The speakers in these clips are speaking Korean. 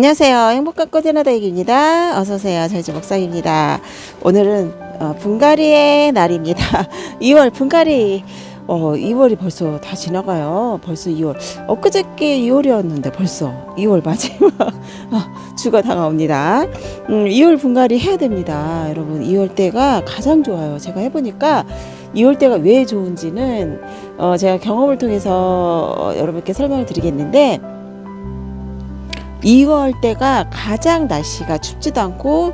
안녕하세요. 행복한 꽃에나다육입니다. 어서오세요. 저희 목사입니다. 오늘은 분갈이의 날입니다. 2월 분갈이 2월이 벌써 다 지나가요. 벌써 2월. 엊그저께 2월이었는데 벌써 2월 마지막 주가 다가옵니다. 2월 분갈이 해야 됩니다. 여러분 2월 때가 가장 좋아요. 제가 해보니까 2월 때가 왜 좋은지는 제가 경험을 통해서 여러분께 설명을 드리겠는데 2월 때가 가장 날씨가 춥지도 않고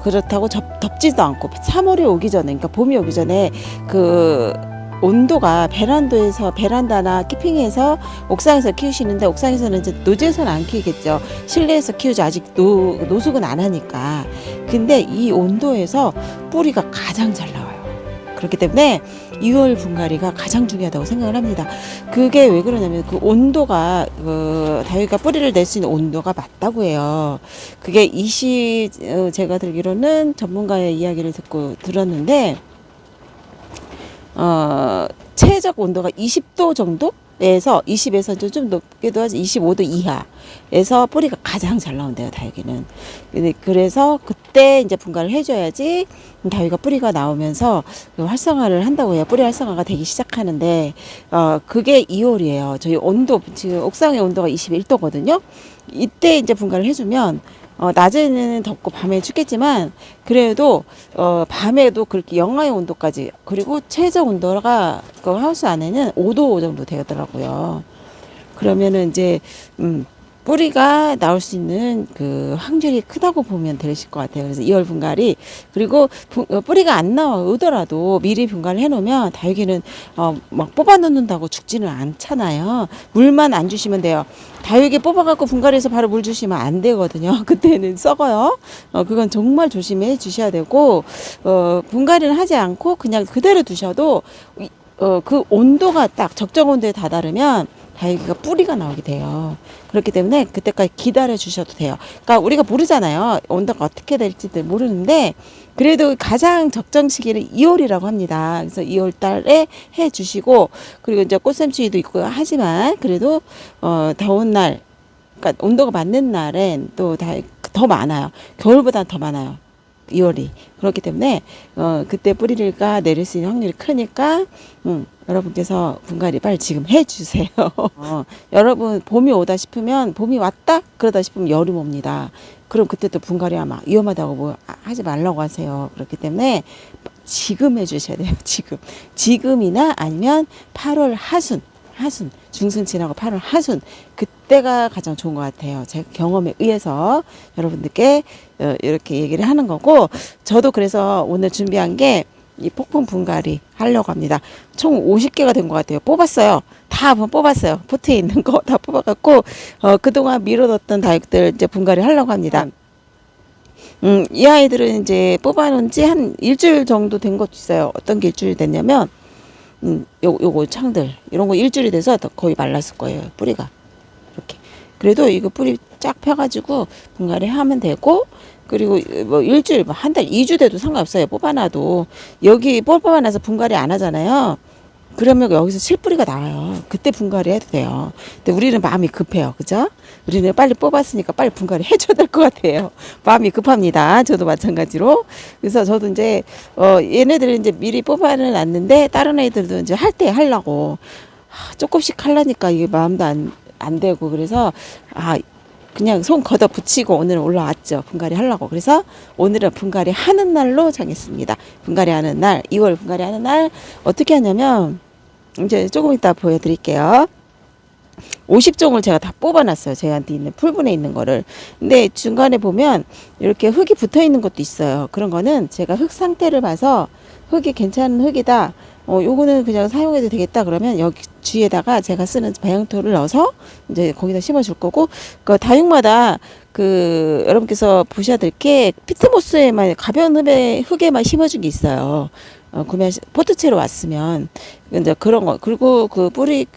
그렇다고 덥지도 않고 3월이 오기 전에, 그러니까 봄이 오기 전에 그 온도가 베란다나 키핑해서 옥상에서 키우시는데, 옥상에서는 이제 노지에서는 안 키우겠죠. 실내에서 키우죠. 아직 노숙은 안 하니까. 근데 이 온도에서 뿌리가 가장 잘 나와요. 그렇기 때문에 2월 분갈이가 가장 중요하다고 생각을 합니다. 그게 왜 그러냐면 그 온도가 다육이가 뿌리를 낼 수 있는 온도가 맞다고 해요. 그게 제가 들기로는 전문가의 이야기를 들었는데 최적 온도가 20도 정도에서 20에서 좀 높게도 하지 25도 이하에서 뿌리가 가장 잘 나온대요, 다육이는. 그래서 그때 이제 분갈을 해줘야지 다육이가 뿌리가 나오면서 활성화를 한다고 해요. 뿌리 활성화가 되기 시작하는데 그게 2월이에요. 저희 온도 지금 옥상의 온도가 21도거든요. 이때 이제 분갈을 해주면 낮에는 덥고 밤에 춥겠지만 그래도 밤에도 그렇게 영하의 온도까지, 그리고 최저 온도가 그 하우스 안에는 5도 정도 되더라고요. 그러면은 이제 뿌리가 나올 수 있는 그 확률이 크다고 보면 되실 것 같아요. 그래서 2월 분갈이, 그리고 뿌리가 안 나오더라도 미리 분갈을 해놓으면 다육이는 막 뽑아 놓는다고 죽지는 않잖아요. 물만 안 주시면 돼요. 다육이 뽑아갖고 분갈이해서 바로 물 주시면 안 되거든요. 그때는 썩어요. 그건 정말 조심해 주셔야 되고, 분갈이는 하지 않고 그냥 그대로 두셔도 그 온도가 딱 적정 온도에 다다르면 다육이가 뿌리가 나오게 돼요. 그렇기 때문에 그때까지 기다려 주셔도 돼요. 그러니까 우리가 모르잖아요. 온도가 어떻게 될지도 모르는데 그래도 가장 적정 시기는 2월이라고 합니다. 그래서 2월 달에 해 주시고, 그리고 이제 꽃샘추위도 있고 하지만 그래도 더운 날, 그러니까 온도가 맞는 날엔 또 더 많아요. 겨울보다 더 많아요. 2월이. 그렇기 때문에 그때 뿌리가 내릴 수 있는 확률이 크니까 여러분께서 분갈이 빨리 지금 해주세요. 여러분 봄이 오다 싶으면, 봄이 왔다 그러다 싶으면 여름 옵니다. 그럼 그때 또 분갈이 아마 위험하다고 뭐 하지 말라고 하세요. 그렇기 때문에 지금 해주셔야 돼요. 지금이나 아니면 8월 하순 중순 지나고 8월 하순, 그때가 가장 좋은 것 같아요. 제 경험에 의해서 여러분들께 이렇게 얘기를 하는 거고, 저도 그래서 오늘 준비한 게 이 폭풍 분갈이 하려고 합니다. 총 50개가 된 것 같아요. 뽑았어요. 다 뽑았어요. 포트에 있는 거 다 뽑아갖고 그동안 미뤄뒀던 다육들 이제 분갈이 하려고 합니다. 이 아이들은 이제 뽑아놓은 지 한 일주일 정도 된 것도 있어요. 어떤 게 일주일 됐냐면 요거 창들 이런 거 일주일이 돼서 거의 말랐을 거예요, 뿌리가. 이렇게. 그래도 이거 뿌리 쫙 펴가지고 분갈이 하면 되고, 그리고 뭐 일주일, 뭐 한 달, 2주 돼도 상관없어요. 뽑아놔도. 여기 뽑아놔서 분갈이 안 하잖아요. 그러면 여기서 실뿌리가 나와요. 그때 분갈이 해도 돼요. 근데 우리는 마음이 급해요. 그죠? 우리는 빨리 뽑았으니까 빨리 분갈이 해줘야 될 것 같아요. 마음이 급합니다. 저도 마찬가지로. 그래서 저도 이제, 얘네들은 이제 미리 뽑아는 놨는데, 다른 애들도 이제 할 때 하려고. 조금씩 하려니까 이게 마음도 안 되고, 그래서, 그냥 손 걷어 붙이고 오늘은 올라왔죠. 분갈이 하려고. 그래서 오늘은 분갈이 하는 날로 정했습니다. 분갈이 하는 날, 2월 분갈이 하는 날 어떻게 하냐면 이제 조금 이따 보여드릴게요. 50종을 제가 다 뽑아놨어요. 저한테 있는 풀분에 있는 거를. 근데 중간에 보면 이렇게 흙이 붙어 있는 것도 있어요. 그런 거는 제가 흙 상태를 봐서 흙이 괜찮은 흙이다, 요거는 그냥 사용해도 되겠다 그러면 여기 주위에다가 제가 쓰는 배양토를 넣어서 이제 거기다 심어줄 거고, 그 다육마다 여러분께서 보셔야 될 게 피트모스에만, 가벼운 흙에만 심어준 게 있어요. 포트채로 왔으면 이제 그런 거, 그리고 그 뿌리를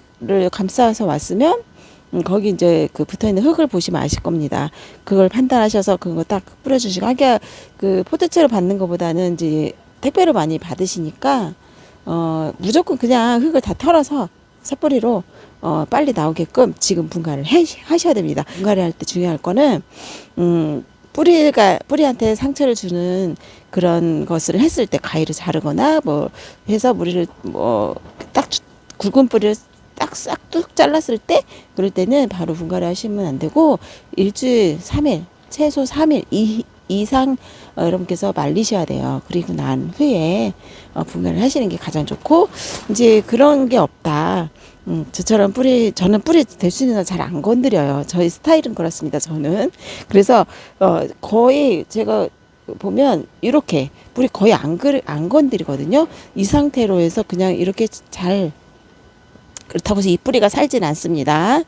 감싸서 왔으면 거기 이제 그 붙어있는 흙을 보시면 아실 겁니다. 그걸 판단하셔서 그거 딱 뿌려주시고, 하기야 그 포트채로 받는 것보다는 이제 택배로 많이 받으시니까 무조건 그냥 흙을 다 털어서 섣뿌리로 빨리 나오게끔 지금 분갈이를 하셔야 됩니다. 분갈이 할 때 중요할 거는 뿌리한테 상처를 주는 그런 것을 했을 때 가위를 자르거나 뭐 해서 뿌리를 뭐 딱 굵은 뿌리를 딱 싹 뚝 잘랐을 때 그럴 때는 바로 분갈이 하시면 안 되고 일주일 3일 최소 3일 이상 여러분께서 말리셔야 돼요. 그리고 난 후에 분갈이를 하시는 게 가장 좋고 이제 그런 게 없다. 저처럼 저는 뿌리 될 수 있는 건 잘 안 건드려요. 저희 스타일은 그렇습니다. 저는 그래서 거의 제가 보면 이렇게 뿌리 거의 안 건드리거든요. 이 상태로 해서 그냥 이렇게 잘 그렇다고 해서 이 뿌리가 살진 않습니다.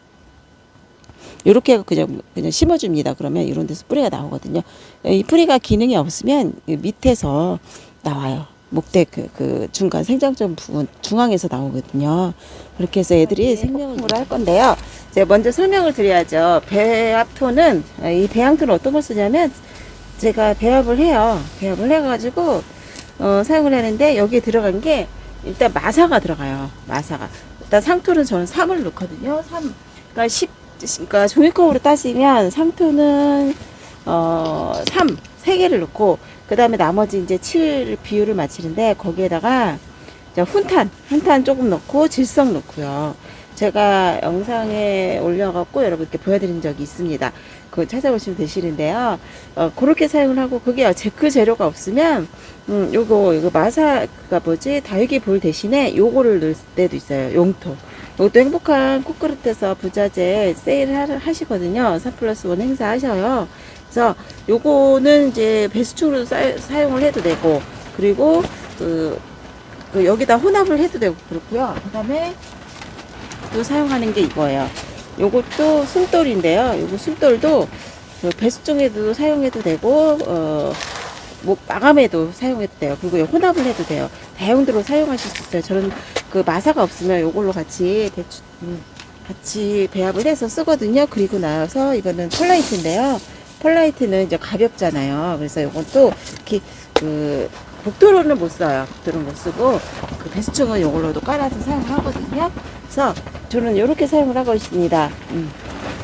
이렇게 그냥 심어줍니다. 그러면 이런 데서 뿌리가 나오거든요. 이 뿌리가 기능이 없으면 밑에서 나와요. 목대 그 중간 생장점 부분 중앙에서 나오거든요. 그렇게 해서 애들이 생명을 할 건데요. 제가 먼저 설명을 드려야죠. 배합토는 이 배양토는 어떤 걸 쓰냐면 제가 배합을 해요. 배합을 해가지고 사용을 하는데 여기에 들어간 게 일단 마사가 들어가요. 마사가 일단 상토는 저는 3을 넣거든요. 3 그러니까 종이컵으로 따지면 상토는 3개를 넣고 그 다음에 나머지 이제 7 비율을 맞추는데 거기에다가 훈탄 조금 넣고 질성 넣고요. 제가 영상에 올려갖고 여러분께 보여드린 적이 있습니다. 그거 찾아보시면 되시는데요. 그렇게 사용을 하고 그게 그 재료가 없으면 요거 마사가 뭐지 다육이 볼 대신에 요거를 넣을 때도 있어요. 용토. 이것도 행복한 코크루트에서 부자재 세일 하시거든요. 4+1 행사 하셔요. 그래서 요거는 이제 배수충으로 사용을 해도 되고, 그리고 그 여기다 혼합을 해도 되고 그렇고요. 그 다음에 또 사용하는 게 이거예요. 요것도 숨돌인데요. 요거 숨돌도 그 배수충에도 사용해도 되고, 뭐 마감에도 사용해도 돼요. 그리고 혼합을 해도 돼요. 다용도로 사용하실 수 있어요. 저는 그 마사가 없으면 이걸로 같이 배합을 해서 쓰거든요. 그리고 나서 이거는 펄라이트인데요. 펄라이트는 이제 가볍잖아요. 그래서 이것도 이렇게 복도로는 못 써요. 복도로는 못 쓰고 그 배수충은 이걸로도 깔아서 사용을 하거든요. 그래서 저는 이렇게 사용을 하고 있습니다.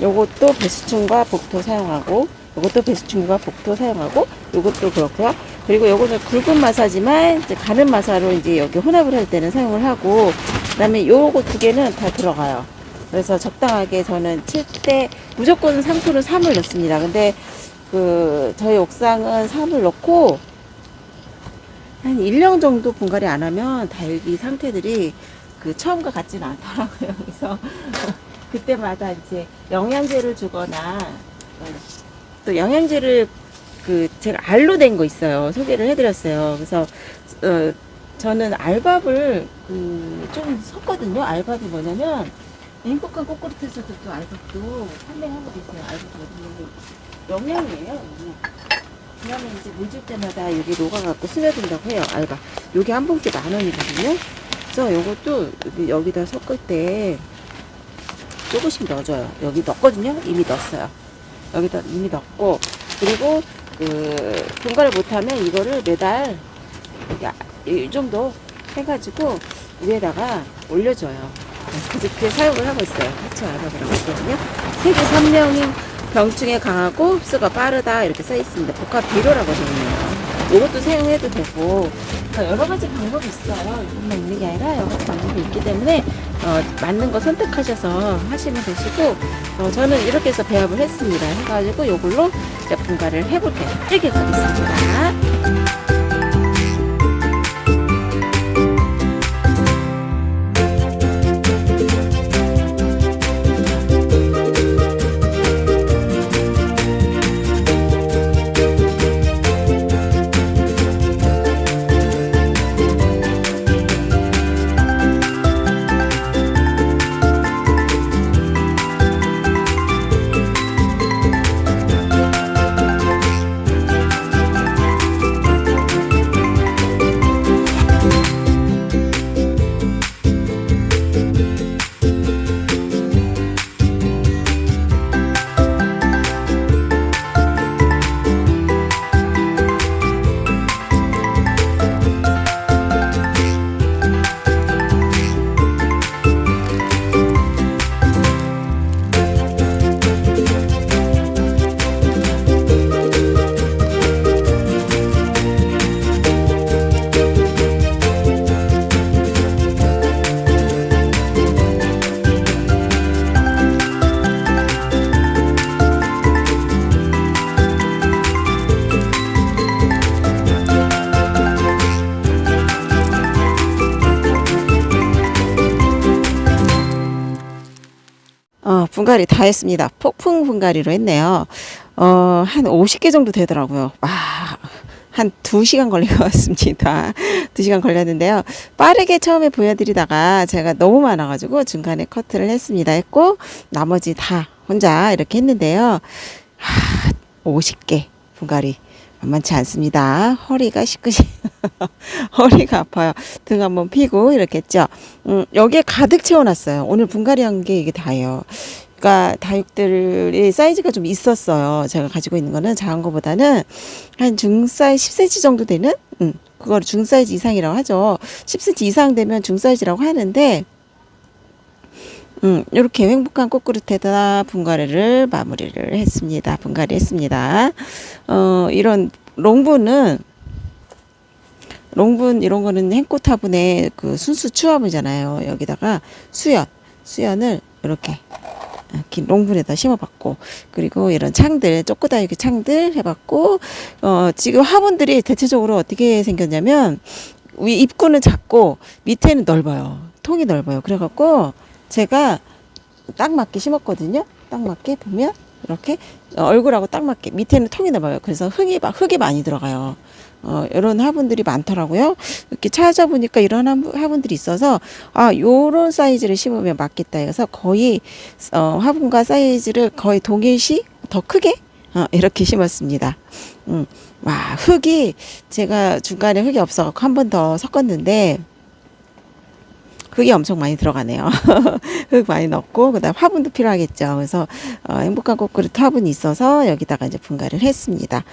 요것도 배수충과 복도 사용하고, 요것도 배수충과 복도 사용하고, 요것도 그렇고요. 그리고 요거는 굵은 마사지만 이제 가는 마사로 이제 여기 혼합을 할 때는 사용을 하고, 그다음에 요거 두 개는 다 들어가요. 그래서 적당하게 저는 칠 때 무조건 상토는 3을 넣습니다. 근데 저희 옥상은 3을 넣고 한 1년 정도 분갈이 안 하면 다육이 상태들이 처음과 같지는 않더라고요. 그래서 그때마다 이제 영양제를 주거나 또 영양제를 제가 알로 된 거 있어요. 소개를 해드렸어요. 그래서 저는 알밥을 좀 섞거든요. 알밥이 뭐냐면 행복한 코코넛에서도 또 알밥도 판매하고 있어요. 알밥도 영양이에요. 그러면 이제 물 줄 때마다 여기 녹아갖고 스며든다고 해요. 알밥. 요게 한 봉지 10,000원이거든요. 그래서 요것도 여기다 섞을 때 조금씩 넣어줘요. 여기 넣었거든요. 이미 넣었어요. 여기다 이미 넣었고, 그리고 분갈을 못하면 이거를 매달 이 정도 해가지고 위에다가 올려줘요. 그렇게 사용을 하고 있어요. 해초 알밥이라고 있거든요. 세계 3명인 병충해 강하고 흡수가 빠르다 이렇게 써 있습니다. 복합 비료라고 되어 있네요. 이것도 사용해도 되고, 그러니까 여러 가지 방법이 있어요. 이것만 있는 게 아니라 여러 가지 방법이 있기 때문에 맞는 거 선택하셔서 하시면 되시고, 저는 이렇게 해서 배합을 했습니다. 해가지고 이걸로 분갈이를 해볼게요. 이렇게 가겠습니다. 분갈이 다 했습니다. 폭풍 분갈이로 했네요. 한 50개 정도 되더라고요. 한 2시간 걸린 것 같습니다. 2시간 걸렸는데요. 빠르게 처음에 보여드리다가 제가 너무 많아가지고 중간에 커트를 했고, 나머지 다 혼자 이렇게 했는데요. 50개 분갈이 만만치 않습니다. 허리가 시끄시, 허리가 아파요. 등 한번 피고 이렇게 했죠. 여기에 가득 채워놨어요. 오늘 분갈이 한 게 이게 다예요. 그러니까 다육들의 사이즈가 좀 있었어요. 제가 가지고 있는 거는 작은 거보다는 한 중사이즈 10cm 정도 되는, 그걸 중사이즈 이상이라고 하죠. 10cm 이상 되면 중사이즈라고 하는데, 이렇게 행복한 꽃그릇에다 분갈이를 마무리를 했습니다. 분갈이 했습니다. 이런 롱분 이런 거는 행꽃 화분의 그 순수 추화분이잖아요. 여기다가 수연을 이렇게 긴 롱분에다 심어봤고, 그리고 이런 창들, 쪼끄다육이 창들 해봤고, 지금 화분들이 대체적으로 어떻게 생겼냐면, 위 입구는 작고, 밑에는 넓어요. 통이 넓어요. 그래갖고, 제가 딱 맞게 심었거든요. 딱 맞게 보면, 이렇게, 얼굴하고 딱 맞게, 밑에는 통이 넓어요. 그래서 흙이 많이 들어가요. 이런 화분들이 많더라고요. 이렇게 찾아보니까 이런 화분들이 있어서, 요런 사이즈를 심으면 맞겠다 해서 거의, 화분과 사이즈를 거의 동일시 더 크게, 이렇게 심었습니다. 흙이, 제가 중간에 흙이 없어갖고 한 번 더 섞었는데, 흙이 엄청 많이 들어가네요. 흙 많이 넣고, 그 다음 화분도 필요하겠죠. 그래서, 행복한 꽃그릇 화분이 있어서 여기다가 이제 분갈이를 했습니다.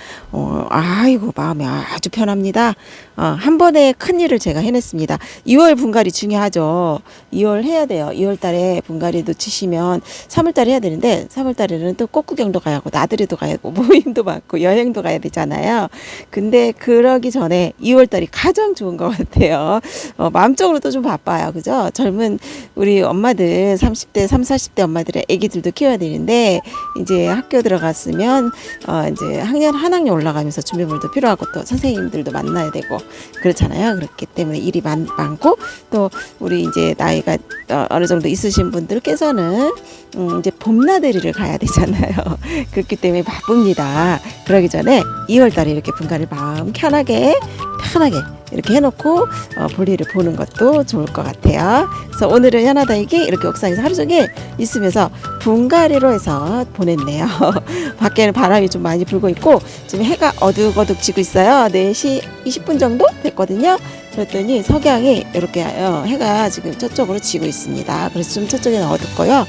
아이고, 마음이 아주 편합니다. 한 번에 큰 일을 제가 해냈습니다. 2월 분갈이 중요하죠. 2월 해야 돼요. 2월 달에 분갈이도 치시면 3월 달에 해야 되는데, 3월 달에는 또 꽃구경도 가야 하고, 나들이도 가야 하고, 모임도 많고, 여행도 가야 되잖아요. 근데 그러기 전에 2월 달이 가장 좋은 것 같아요. 마음적으로도 좀 바빠요. 그죠? 젊은 우리 엄마들 30대 40대 엄마들의 아기들도 키워야 되는데 이제 학교 들어갔으면 이제 한 학년 올라가면서 준비물도 필요하고 또 선생님들도 만나야 되고 그렇잖아요. 그렇기 때문에 일이 많고 또 우리 이제 나이가 어느 정도 있으신 분들께서는 이제 봄나들이를 가야 되잖아요. 그렇기 때문에 바쁩니다. 그러기 전에 2월 달에 이렇게 분갈이 마음 편하게 이렇게 해놓고 볼일을 보는 것도 좋을 것 같아요. 그래서 오늘은 현아다육이 이렇게 옥상에서 하루 종일 있으면서 분갈이로 해서 보냈네요. 밖에는 바람이 좀 많이 불고 있고 지금 해가 어둑어둑 지고 있어요. 4시 20분 정도 됐거든요. 그랬더니 석양이 이렇게 해가 지금 저쪽으로 지고 있습니다. 그래서 좀 저쪽에는 어둡고요.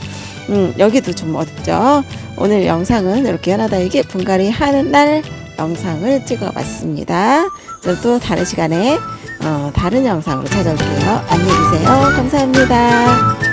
여기도 좀 어둡죠. 오늘 영상은 이렇게 현아다육이 분갈이 하는 날 영상을 찍어봤습니다. 저는 또 다른 시간에 다른 영상으로 찾아올게요. 안녕히 계세요. 감사합니다.